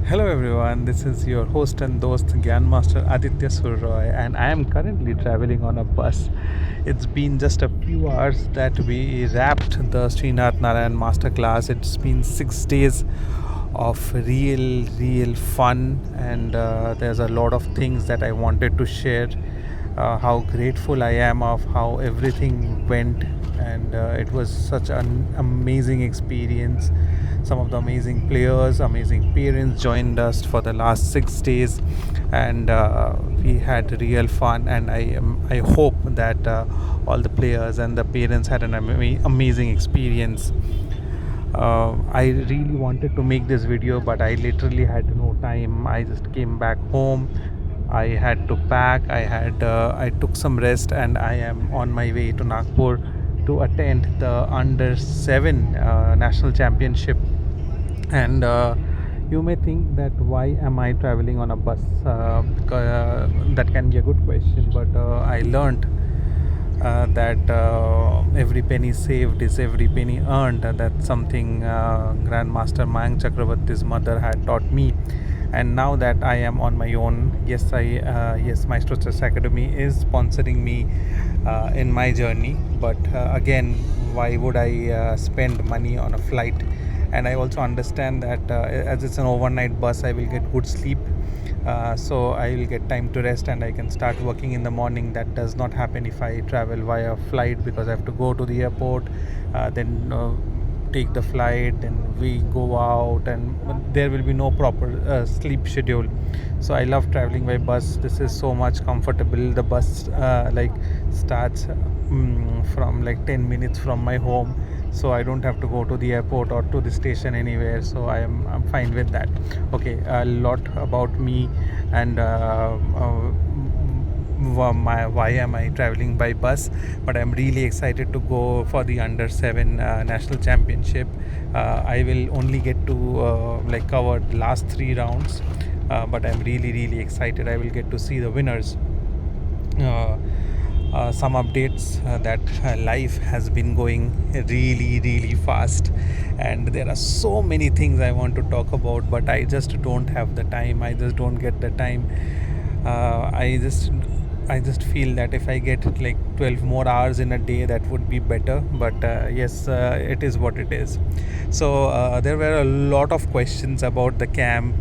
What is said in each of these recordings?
Hello everyone, this is your host and host GyanMaster Aditya Sur Roy, and I am currently traveling on a bus. It's been just a few hours that we wrapped the Srinath Narayanan Masterclass. It's been 6 days of real fun, and there's a lot of things that I wanted to share. How grateful I am of how everything went, and it was such an amazing experience. Some of the amazing players, amazing parents joined us for the last 6 days, and we had real fun. And I hope that all the players and the parents had an amazing experience. I really wanted to make this video, but I literally had no time. I just came back home. I had to pack. I took some rest, and I am on my way to Nagpur to attend the under 7 national championship. And you may think that why am I traveling on a bus? That can be a good question, but I learned that every penny saved is every penny earned. That's something Grandmaster Mayank Chakravarti's mother had taught me. And now that I am on my own, yes, Maestro Chess Academy is sponsoring me in my journey. But again, why would I spend money on a flight? And I also understand that as it's an overnight bus, I will get good sleep. So I will get time to rest, and I can start working in the morning. That does not happen if I travel via flight, because I have to go to the airport, then take the flight, then we go out, and there will be no proper sleep schedule. So I love traveling by bus. This is so much comfortable. The bus starts from like 10 minutes from my home, so I don't have to go to the airport or to the station anywhere. So I'm fine with that. Okay, a lot about me, and why am I traveling by bus. But I'm really excited to go for the under 7 national championship. I will only get to cover the last 3 rounds, but I'm really excited. I will get to see the winners. Some updates that life has been going really fast, and there are so many things I want to talk about, but I just don't have the time. I just don't get the time. I just feel that if I get like 12 more hours in a day, that would be better. But yes, it is what it is. So there were a lot of questions about the camp,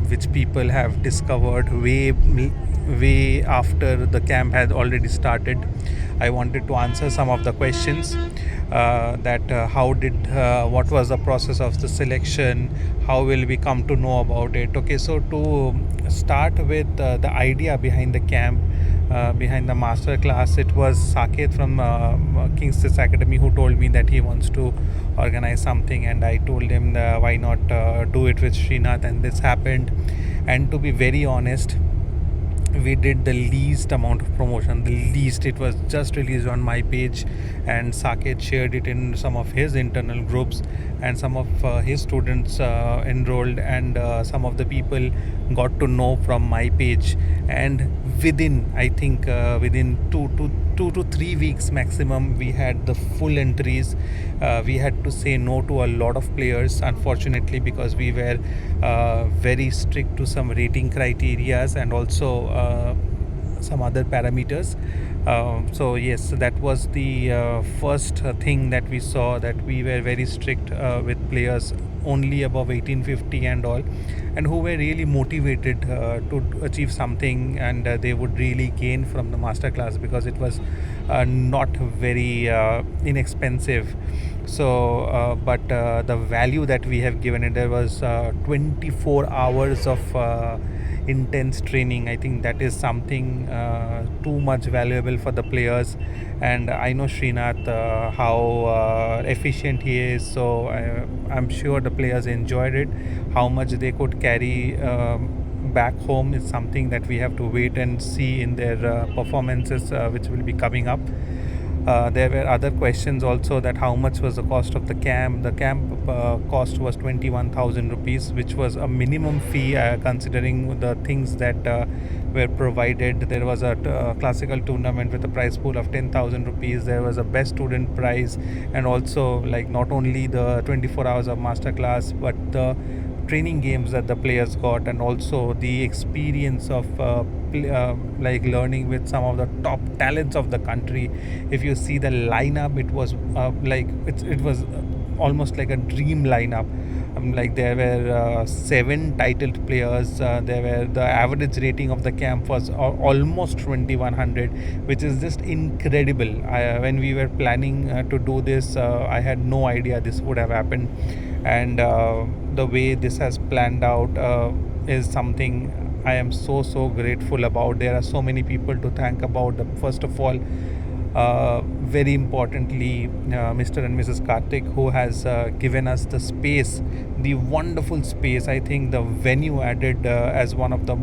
which people have discovered way after the camp had already started. I wanted to answer some of the questions, that what was the process of the selection, how will we come to know about it. Okay, so to start with the idea behind the camp, behind the master class, it was Saket from King's Chess Academy who told me that he wants to organize something, and I told him why not do it with Srinath, and this happened. And to be very honest, we did the least amount of promotion. It was just released on my page, and Saket shared it in some of his internal groups, and some of his students enrolled, and some of the people got to know from my page. And within, I think, within 2 to 3 weeks maximum, we had the full entries. We had to say no to a lot of players, unfortunately, because we were very strict to some rating criterias, and also some other parameters. So yes, that was the first thing that we saw, that we were very strict with players only above 1850 and all, and who were really motivated to achieve something, and they would really gain from the masterclass, because it was not very inexpensive. So but the value that we have given it, there was 24 hours of intense training. I think that is something too much valuable for the players. And I know Srinath, how efficient he is, so I'm sure the players enjoyed it. How much they could carry back home is something that we have to wait and see in their performances, which will be coming up. There were other questions also, that how much was the cost of the camp. The camp cost was 21,000 rupees, which was a minimum fee considering the things that were provided. There was a classical tournament with a prize pool of 10,000 rupees. There was a best student prize, and also like not only the 24 hours of masterclass, but the training games that the players got, and also the experience of like learning with some of the top talents of the country. If you see the lineup, it was it was almost like a dream lineup. Like there were seven titled players. There were the average rating of the camp was almost 2100, which is just incredible. When we were planning to do this, I had no idea this would have happened, and the way this has planned out is something I am so grateful about. There are so many people to thank about. First of all, very importantly, Mr. and Mrs. Karthik, who has given us the space, the wonderful space. I think the venue added as one of the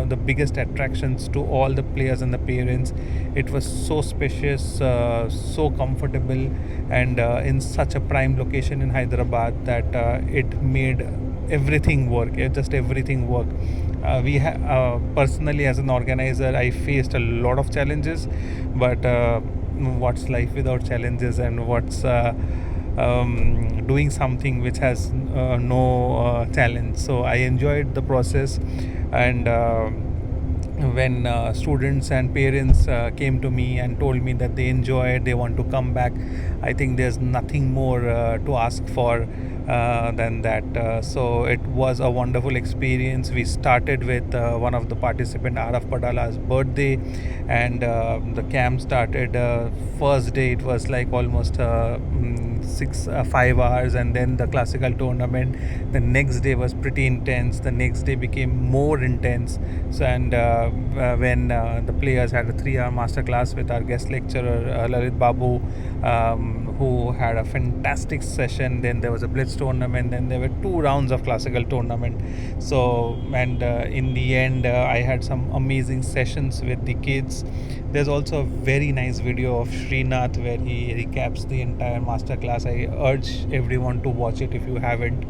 the biggest attractions to all the players and the parents. It was so spacious, so comfortable, and in such a prime location in Hyderabad that it made everything work. Just everything work. Personally, as an organizer, I faced a lot of challenges, but what's life without challenges, and what's doing something which has no challenge. So I enjoyed the process, and when students and parents came to me and told me that they enjoyed, they want to come back, I think there's nothing more to ask for than that. So it was a wonderful experience. We started with one of the participant, Araf Padala's birthday, and the camp started. First day it was like almost 5 hours, and then the classical tournament. The next day was pretty intense. The next day became more intense. So, and when the players had a 3-hour masterclass with our guest lecturer Lalit Babu, who had a fantastic session. Then there was a blitz tournament. Then there were 2 rounds of classical tournament. So, and in the end, I had some amazing sessions with the kids. There's also a very nice video of Srinath where he recaps the entire masterclass. I urge everyone to watch it if you haven't.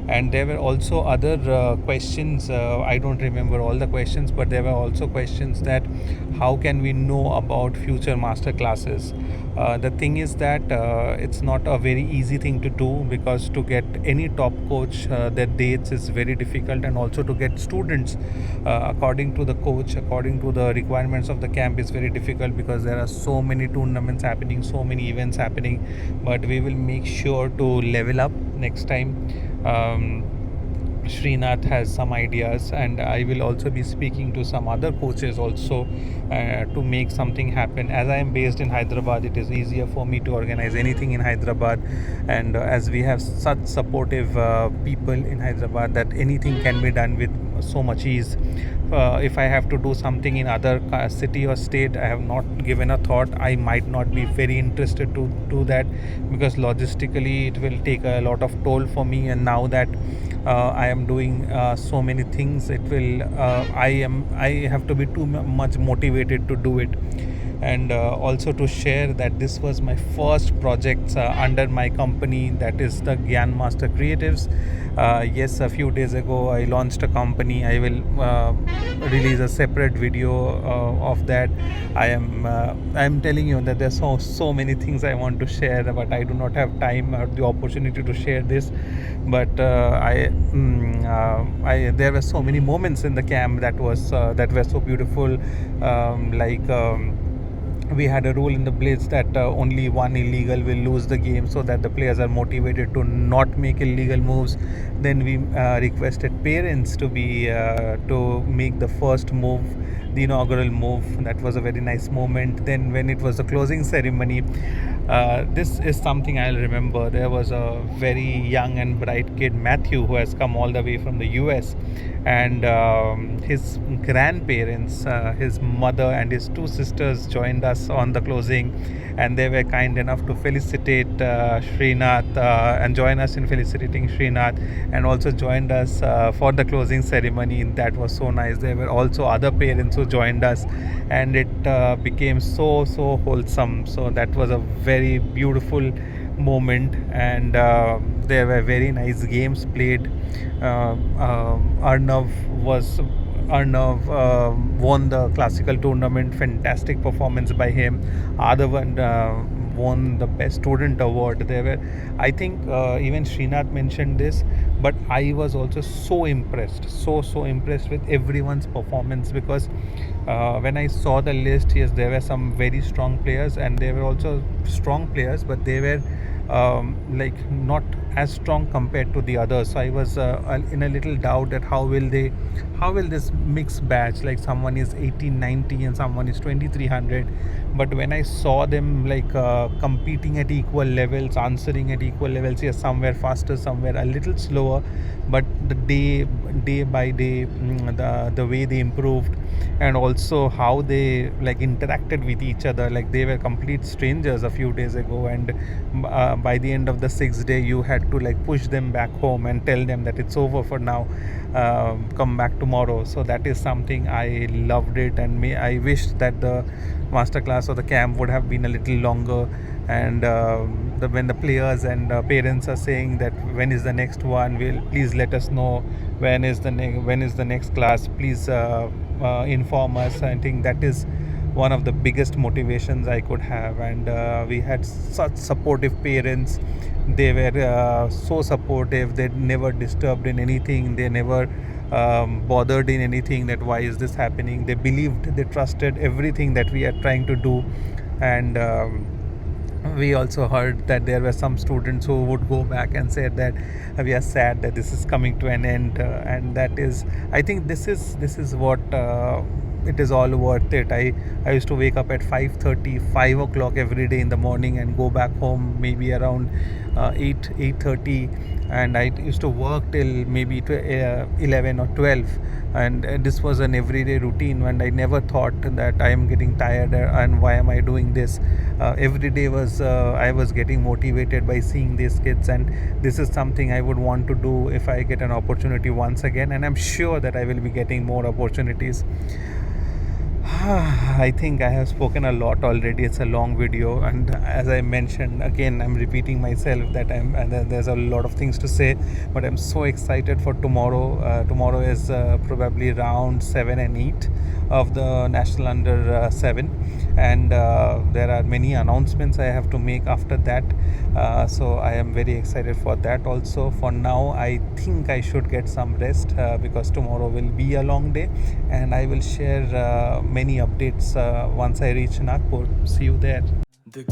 And there were also other questions. I don't remember all the questions, but there were also questions that how can we know about future master classes. The thing is that it's not a very easy thing to do, because to get any top coach their dates is very difficult, and also to get students according to the coach, according to the requirements of the camp, is very difficult, because there are so many tournaments happening, so many events happening. But we will make sure to level up next time. Srinath has some ideas, and I will also be speaking to some other coaches also to make something happen. As I am based in Hyderabad, it is easier for me to organize anything in Hyderabad, and as we have such supportive people in Hyderabad, that anything can be done with so much ease. If I have to do something in other city or state, I have not given a thought. I might not be very interested to do that, because logistically it will take a lot of toll for me. And now that I am doing so many things, it will I have to be too much motivated to do it. And also to share that this was my first project under my company, that is the GyanMaster Creatives. Yes, a few days ago I launched a company. I will release a separate video of that. I am telling you that there's so many things I want to share, but I do not have time or the opportunity to share this. But there were so many moments in the camp that were so beautiful. We had a rule in the blitz that only one illegal will lose the game, so that the players are motivated to not make illegal moves. Then we requested parents to make the first move, the inaugural move. That was a very nice moment. Then when it was the closing ceremony, this is something I'll remember. There was a very young and bright kid, Matthew, who has come all the way from the US, and his grandparents, his mother and his 2 sisters joined us on the closing, and they were kind enough to felicitate Srinath and join us in felicitating Srinath, and also joined us for the closing ceremony. That was so nice. There were also other parents who joined us, and it became so wholesome. So that was a very beautiful moment, and there were very nice games played. Arnav won the classical tournament. Fantastic performance by him. Adavan won the best student award. They were, I think, even Srinath mentioned this, but I was also so impressed, so impressed with everyone's performance, because when I saw the list, yes, there were some very strong players, and there were also strong players, but they were like not as strong compared to the others. So I was in a little doubt that how will this mixed batch, like someone is 1890 and someone is 2300. But when I saw them like competing at equal levels, answering at equal levels, yes, somewhere faster, somewhere a little slower, but the day by day, the way they improved, and also how they like interacted with each other, like they were complete strangers a few days ago, and by the end of the sixth day you had to like push them back home and tell them that it's over for now, come back tomorrow. So that is something I loved it, and I wished that the masterclass or the camp would have been a little longer. And when the players and parents are saying that when is the next one, will please let us know when is the next class, please inform us. I think that is one of the biggest motivations I could have. And we had such supportive parents. They were so supportive. They never disturbed in anything. They never bothered in anything that why is this happening. They believed, they trusted everything that we are trying to do. And we also heard that there were some students who would go back and say that we are sad that this is coming to an end, and that is, I think this is what it is all worth it. I used to wake up at 5:30, 5 o'clock every day in the morning, and go back home maybe around 8:30, and I used to work till maybe 11 or 12. And this was an everyday routine, and I never thought that I am getting tired and why am I doing this. Every day was I was getting motivated by seeing these kids, and this is something I would want to do if I get an opportunity once again, and I'm sure that I will be getting more opportunities. I think I have spoken a lot already. It's a long video, and as I mentioned again, I'm repeating myself that there's a lot of things to say, but I'm so excited for tomorrow. Tomorrow is probably round 7 and 8 of the National Under 7, and there are many announcements I have to make after that. So I am very excited for that also. For now, I think I should get some rest because tomorrow will be a long day, and I will share many updates once I reach Nagpur. See you there. The